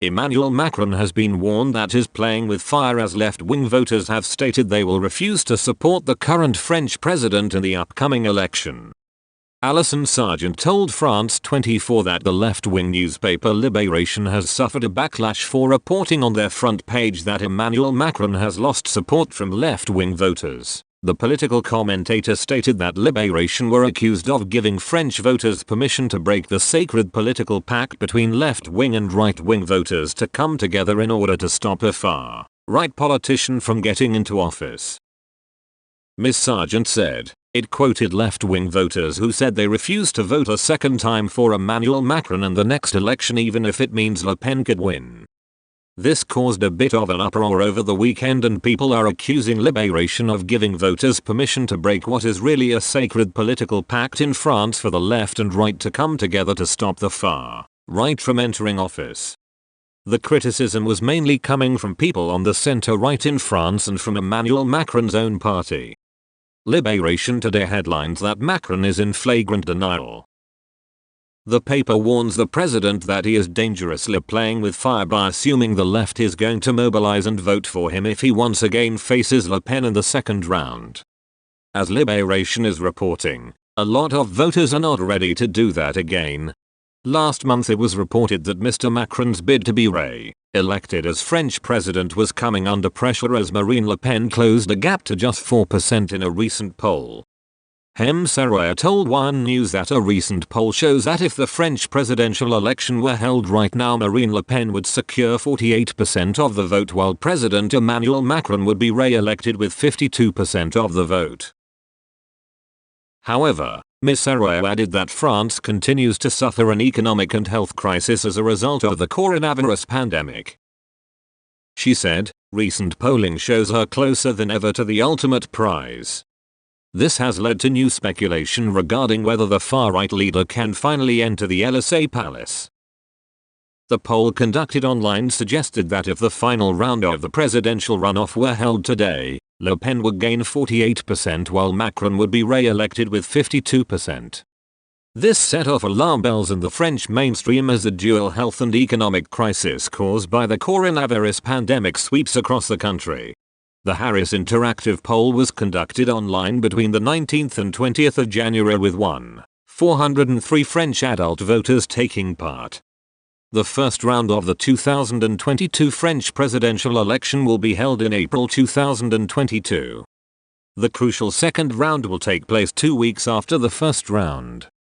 Emmanuel Macron has been warned that is playing with fire as left-wing voters have stated they will refuse to support the current French president in the upcoming election. Alison Sargent told France 24 that the left-wing newspaper Libération has suffered a backlash for reporting on their front page that Emmanuel Macron has lost support from left-wing voters. The political commentator stated that Libération were accused of giving French voters permission to break the sacred political pact between left-wing and right-wing voters to come together in order to stop a far-right politician from getting into office. Ms. Sargent said, it quoted left-wing voters who said they refused to vote a second time for Emmanuel Macron in the next election even if it means Le Pen could win. This caused a bit of an uproar over the weekend and people are accusing Libération of giving voters permission to break what is really a sacred political pact in France for the left and right to come together to stop the far right from entering office. The criticism was mainly coming from people on the center-right in France and from Emmanuel Macron's own party. Libération today headlines that Macron is in flagrant denial. The paper warns the president that he is dangerously playing with fire by assuming the left is going to mobilize and vote for him if he once again faces Le Pen in the second round. As Libération is reporting, a lot of voters are not ready to do that again. Last month it was reported that Mr. Macron's bid to be re-elected as French president was coming under pressure as Marine Le Pen closed a gap to just 4% in a recent poll. Hem Saraya told One News that a recent poll shows that if the French presidential election were held right now, Marine Le Pen would secure 48% of the vote while President Emmanuel Macron would be re-elected with 52% of the vote. However, Ms. Saraya added that France continues to suffer an economic and health crisis as a result of the coronavirus pandemic. She said, recent polling shows her closer than ever to the ultimate prize. This has led to new speculation regarding whether the far-right leader can finally enter the Élysée Palace. The poll conducted online suggested that if the final round of the presidential runoff were held today, Le Pen would gain 48% while Macron would be re-elected with 52%. This set off alarm bells in the French mainstream as the dual health and economic crisis caused by the coronavirus pandemic sweeps across the country. The Harris Interactive poll was conducted online between the 19th and 20th of January with 403 French adult voters taking part. The first round of the 2022 French presidential election will be held in April 2022. The crucial second round will take place 2 weeks after the first round.